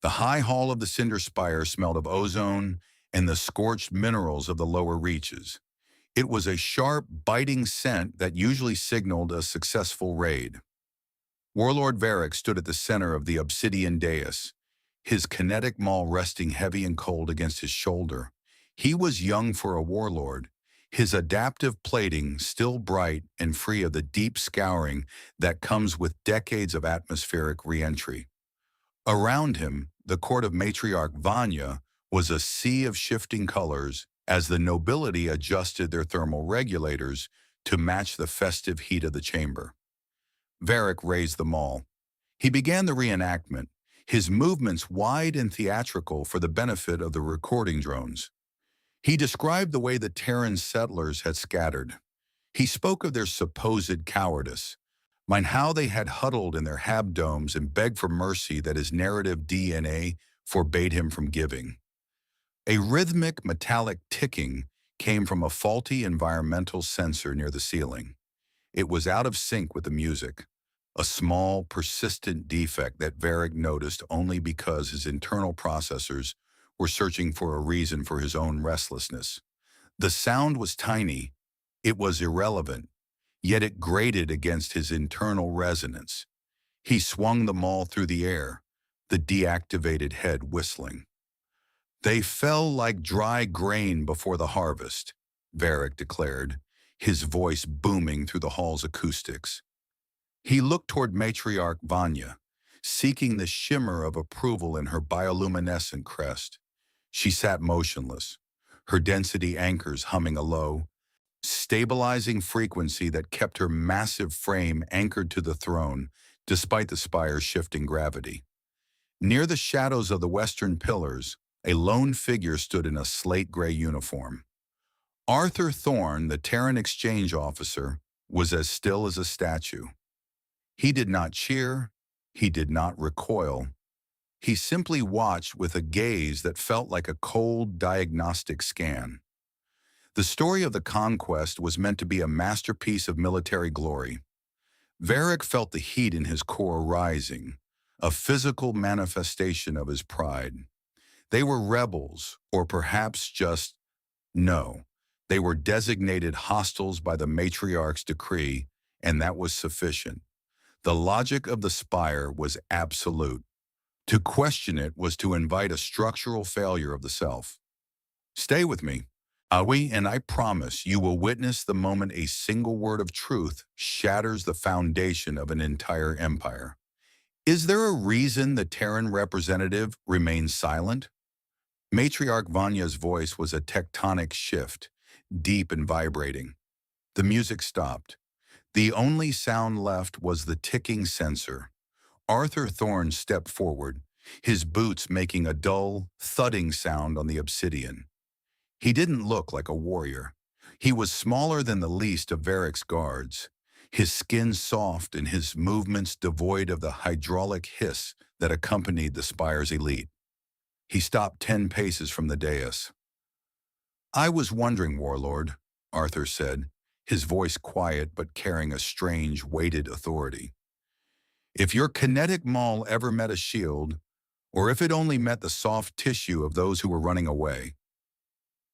The high hall of the Cinder Spire smelled of ozone and the scorched minerals of the lower reaches. It was a sharp, biting scent that usually signaled a successful raid. Warlord Varric stood at the center of the obsidian dais, his kinetic maul resting heavy and cold against his shoulder. He was young for a warlord, his adaptive plating still bright and free of the deep scouring that comes with decades of atmospheric re-entry. Around him, the court of Matriarch Vanya was a sea of shifting colors as the nobility adjusted their thermal regulators to match the festive heat of the chamber. Varric raised the maul. He began the reenactment, his movements wide and theatrical for the benefit of the recording drones. He described the way the Terran settlers had scattered. He spoke of their supposed cowardice, and how they had huddled in their habdomes and begged for mercy that his narrative DNA forbade him from giving. A rhythmic, metallic ticking came from a faulty environmental sensor near the ceiling. It was out of sync with the music, a small, persistent defect that Varric noticed only because his internal processors were searching for a reason for his own restlessness. The sound was tiny, it was irrelevant, yet it grated against his internal resonance. He swung the maul through the air, the deactivated head whistling. "They fell like dry grain before the harvest," Varric declared, his voice booming through the hall's acoustics. He looked toward Matriarch Vanya, seeking the shimmer of approval in her bioluminescent crest. She sat motionless, her density anchors humming a low, stabilizing frequency that kept her massive frame anchored to the throne despite the spire's shifting gravity. Near the shadows of the western pillars, a lone figure stood in a slate-gray uniform. Arthur Thorne, the Terran exchange officer, was as still as a statue. He did not cheer, he did not recoil. He simply watched with a gaze that felt like a cold diagnostic scan. The story of the conquest was meant to be a masterpiece of military glory. Varric felt the heat in his core rising, a physical manifestation of his pride. They were rebels, or perhaps just, no, they were designated hostiles by the matriarch's decree, and that was sufficient. The logic of the spire was absolute. To question it was to invite a structural failure of the self. "Stay with me, Awi, and I promise you will witness the moment a single word of truth shatters the foundation of an entire empire." "Is there a reason the Terran representative remains silent?" Matriarch Vanya's voice was a tectonic shift, deep and vibrating. The music stopped. The only sound left was the ticking sensor. Arthur Thorne stepped forward, his boots making a dull, thudding sound on the obsidian. He didn't look like a warrior. He was smaller than the least of Varric's guards, his skin soft and his movements devoid of the hydraulic hiss that accompanied the spire's elite. He stopped 10 paces from the dais. "I was wondering, Warlord," Arthur said, his voice quiet but carrying a strange, weighted authority. "If your kinetic maul ever met a shield, or if it only met the soft tissue of those who were running away."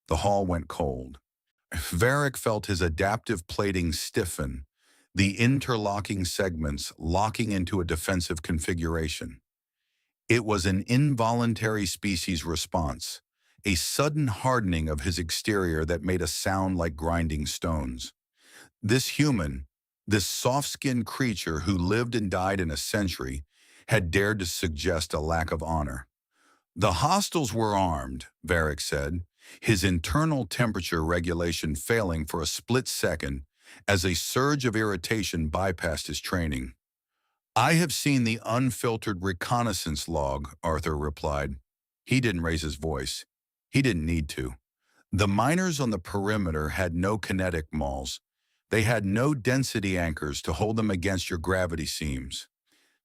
The hall went cold. Varric felt his adaptive plating stiffen, the interlocking segments locking into a defensive configuration. It was an involuntary species response, a sudden hardening of his exterior that made a sound like grinding stones. This human, this soft-skinned creature who lived and died in a century, had dared to suggest a lack of honor. "The hostiles were armed," Varric said, his internal temperature regulation failing for a split second as a surge of irritation bypassed his training. "I have seen the unfiltered reconnaissance log," Arthur replied. He didn't raise his voice. He didn't need to. The miners on the perimeter had no kinetic mauls. They had no density anchors to hold them against your gravity seams.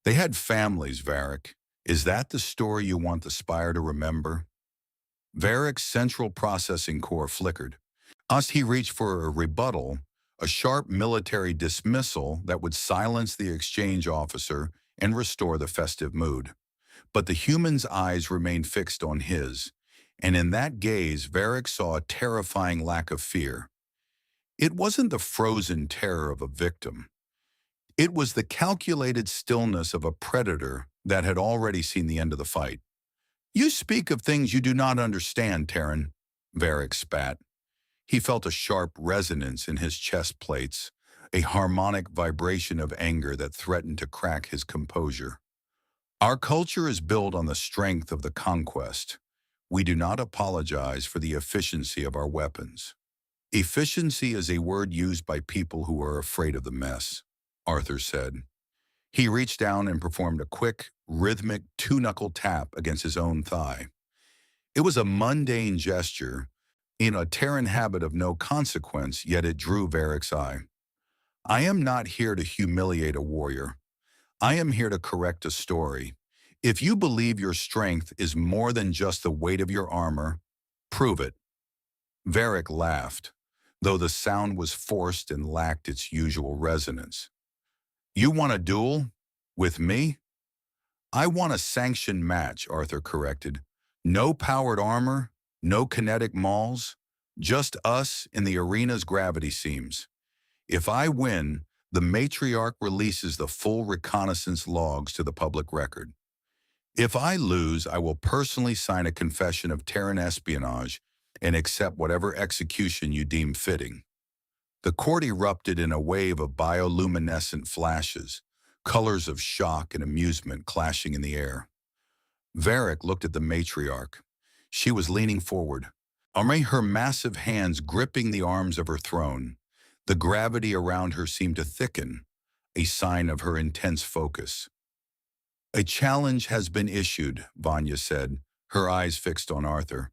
They had families, Varric. Is that the story you want the Spire to remember? Varric's central processing core flickered. As he reached for a rebuttal, a sharp military dismissal that would silence the exchange officer and restore the festive mood. But the human's eyes remained fixed on his, and in that gaze, Varric saw a terrifying lack of fear. It wasn't the frozen terror of a victim. It was the calculated stillness of a predator that had already seen the end of the fight. "You speak of things you do not understand, Terran," Varric spat. He felt a sharp resonance in his chest plates, a harmonic vibration of anger that threatened to crack his composure. "Our culture is built on the strength of the conquest. We do not apologize for the efficiency of our weapons." "Efficiency is a word used by people who are afraid of the mess," Arthur said. He reached down and performed a quick, rhythmic two-knuckle tap against his own thigh. It was a mundane gesture, in a Terran habit of no consequence, yet it drew Varric's eye. "I am not here to humiliate a warrior. I am here to correct a story. If you believe your strength is more than just the weight of your armor, prove it." Varric laughed, though the sound was forced and lacked its usual resonance. "You want a duel? With me?" "I want a sanctioned match," Arthur corrected. "No powered armor, no kinetic mauls, just us in the arena's gravity seams. If I win, the matriarch releases the full reconnaissance logs to the public record. If I lose, I will personally sign a confession of Terran espionage and accept whatever execution you deem fitting." The court erupted in a wave of bioluminescent flashes, colors of shock and amusement clashing in the air. Varric looked at the matriarch. She was leaning forward, her massive hands gripping the arms of her throne. The gravity around her seemed to thicken, a sign of her intense focus. "A challenge has been issued," Vanya said, her eyes fixed on Arthur.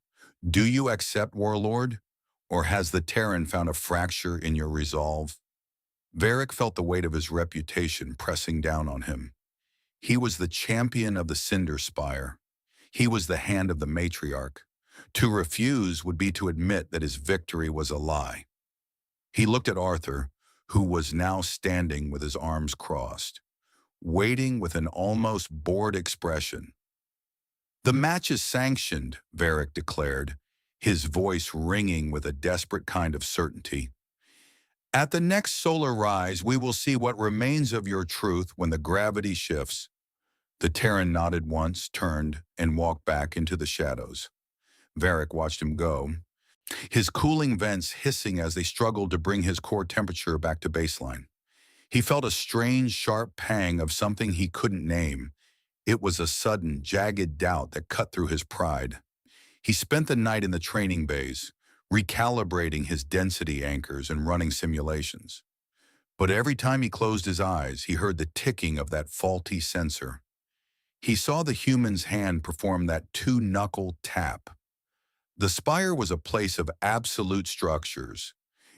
"Do you accept, Warlord? Or has the Terran found a fracture in your resolve?" Varric felt the weight of his reputation pressing down on him. He was the champion of the Cinder Spire. He was the hand of the matriarch. To refuse would be to admit that his victory was a lie. He looked at Arthur, who was now standing with his arms crossed, waiting with an almost bored expression. "The match is sanctioned," Varric declared, his voice ringing with a desperate kind of certainty. "At the next solar rise, we will see what remains of your truth when the gravity shifts." The Terran nodded once, turned, and walked back into the shadows. Varric watched him go, his cooling vents hissing as they struggled to bring his core temperature back to baseline. He felt a strange, sharp pang of something he couldn't name. It was a sudden, jagged doubt that cut through his pride. He spent the night in the training bays, recalibrating his density anchors and running simulations. But every time he closed his eyes, he heard the ticking of that faulty sensor. He saw the human's hand perform that two-knuckle tap. The Spire was a place of absolute structures.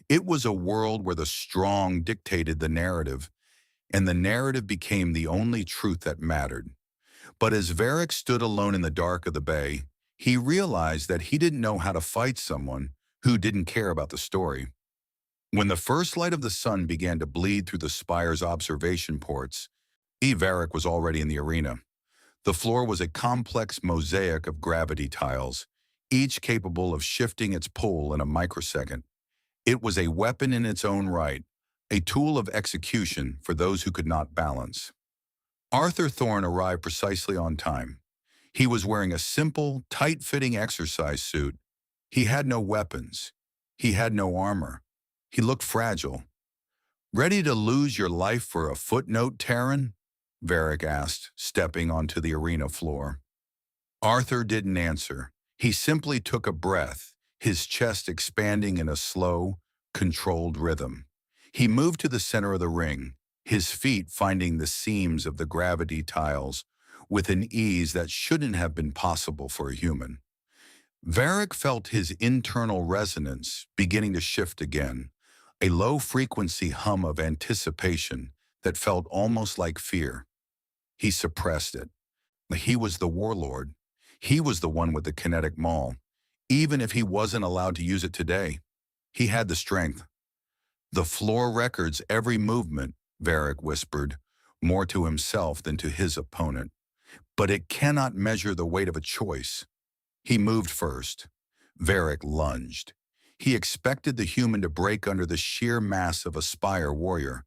It was a world where the strong dictated the narrative, and the narrative became the only truth that mattered. But as Varric stood alone in the dark of the bay, he realized that he didn't know how to fight someone who didn't care about the story. When the first light of the sun began to bleed through the Spire's observation ports, Varric was already in the arena. The floor was a complex mosaic of gravity tiles, each capable of shifting its pull in a microsecond. It was a weapon in its own right, a tool of execution for those who could not balance. Arthur Thorne arrived precisely on time. He was wearing a simple, tight-fitting exercise suit. He had no weapons. He had no armor. He looked fragile. "Ready to lose your life for a footnote, Terran?" Varric asked, stepping onto the arena floor. Arthur didn't answer. He simply took a breath, his chest expanding in a slow, controlled rhythm. He moved to the center of the ring, his feet finding the seams of the gravity tiles with an ease that shouldn't have been possible for a human. Varric felt his internal resonance beginning to shift again, a low-frequency hum of anticipation that felt almost like fear. He suppressed it. He was the Warlord. He was the one with the kinetic maul. Even if he wasn't allowed to use it today, he had the strength. "The floor records every movement," Varric whispered, more to himself than to his opponent. but it cannot measure the weight of a choice. He moved first. Varric lunged. He expected the human to break under the sheer mass of a Spire warrior,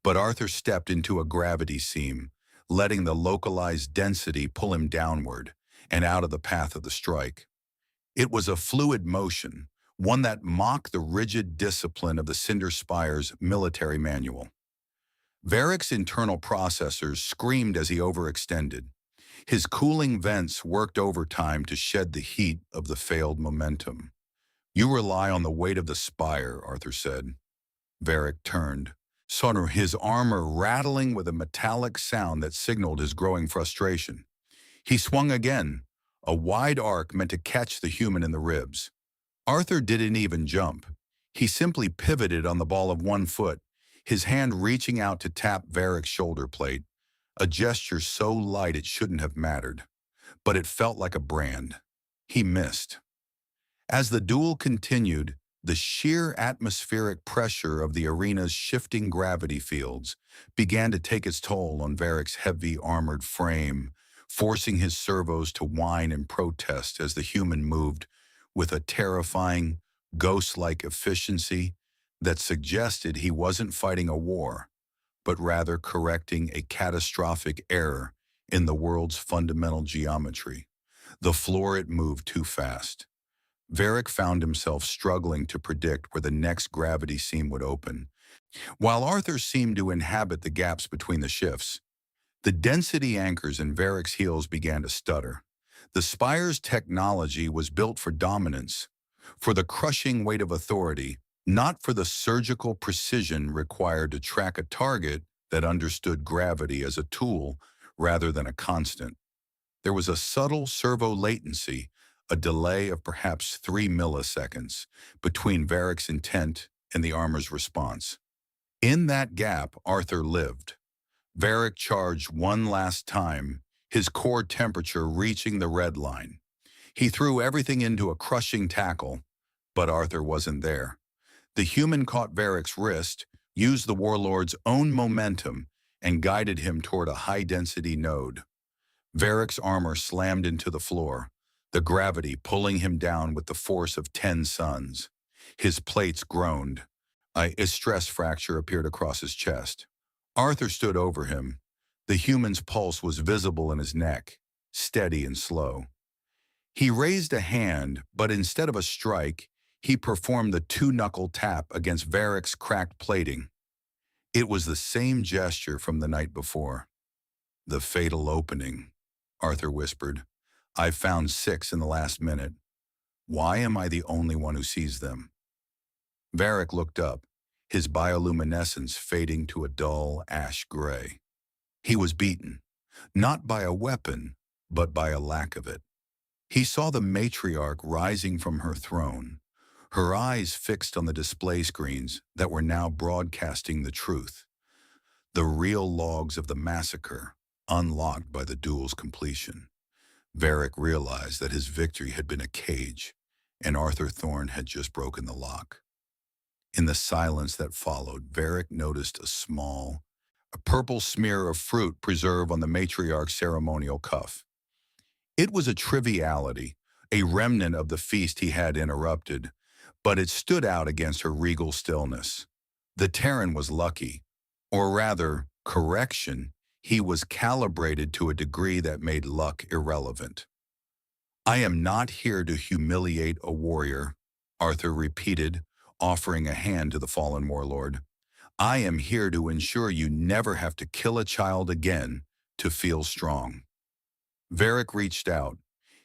but Arthur stepped into a gravity seam, letting the localized density pull him downward and out of the path of the strike. It was a fluid motion, one that mocked the rigid discipline of the Cinder Spire's military manual. Varric's internal processors screamed as he overextended. His cooling vents worked overtime to shed the heat of the failed momentum. "You rely on the weight of the spire," Arthur said. Varric turned, saw his armor rattling with a metallic sound that signaled his growing frustration. He swung again, a wide arc meant to catch the human in the ribs. Arthur didn't even jump. He simply pivoted on the ball of one foot, his hand reaching out to tap Varric's shoulder plate, a gesture so light it shouldn't have mattered. But it felt like a brand. He missed. As the duel continued, the sheer atmospheric pressure of the arena's shifting gravity fields began to take its toll on Varric's heavy armored frame, forcing his servos to whine in protest as the human moved with a terrifying, ghost-like efficiency that suggested he wasn't fighting a war, but rather correcting a catastrophic error in the world's fundamental geometry. The floor it moved too fast. Varric found himself struggling to predict where the next gravity seam would open, while Arthur seemed to inhabit the gaps between the shifts. The density anchors in Varric's heels began to stutter. The spire's technology was built for dominance, for the crushing weight of authority, not for the surgical precision required to track a target that understood gravity as a tool rather than a constant. There was a subtle servo latency, a delay of perhaps 3 milliseconds, between Varric's intent and the armor's response. In that gap, Arthur lived. Varric charged one last time, his core temperature reaching the red line. He threw everything into a crushing tackle, but Arthur wasn't there. The human caught Varric's wrist, used the Warlord's own momentum, and guided him toward a high-density node. Varric's armor slammed into the floor, the gravity pulling him down with the force of 10 suns. His plates groaned. A stress fracture appeared across his chest. Arthur stood over him. The human's pulse was visible in his neck, steady and slow. He raised a hand, but instead of a strike, he performed the two-knuckle tap against Varric's cracked plating. It was the same gesture from the night before. "The fatal opening," Arthur whispered. "I found 6 in the last minute. Why am I the only one who sees them?" Varric looked up, his bioluminescence fading to a dull ash gray. He was beaten, not by a weapon, but by a lack of it. He saw the matriarch rising from her throne, her eyes fixed on the display screens that were now broadcasting the truth, the real logs of the massacre, unlocked by the duel's completion. Varric realized that his victory had been a cage, and Arthur Thorne had just broken the lock. In the silence that followed, Varric noticed a purple smear of fruit preserved on the matriarch's ceremonial cuff. It was a triviality, a remnant of the feast he had interrupted, but it stood out against her regal stillness. The Terran was lucky, or rather, correction, he was calibrated to a degree that made luck irrelevant. "I am not here to humiliate a warrior," Arthur repeated, offering a hand to the fallen warlord. "I am here to ensure you never have to kill a child again to feel strong." Varric reached out,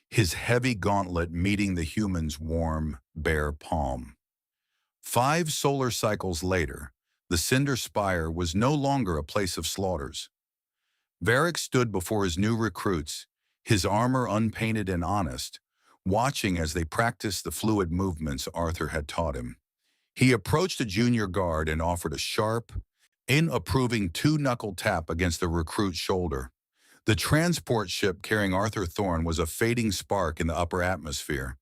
his heavy gauntlet meeting the human's warm, bare palm. 5 solar cycles later, the Cinder Spire was no longer a place of slaughters. Varric stood before his new recruits, his armor unpainted and honest, watching as they practiced the fluid movements Arthur had taught him. He approached a junior guard and offered a sharp, approving two-knuckle tap against the recruit's shoulder. The transport ship carrying Arthur Thorne was a fading spark in the upper atmosphere,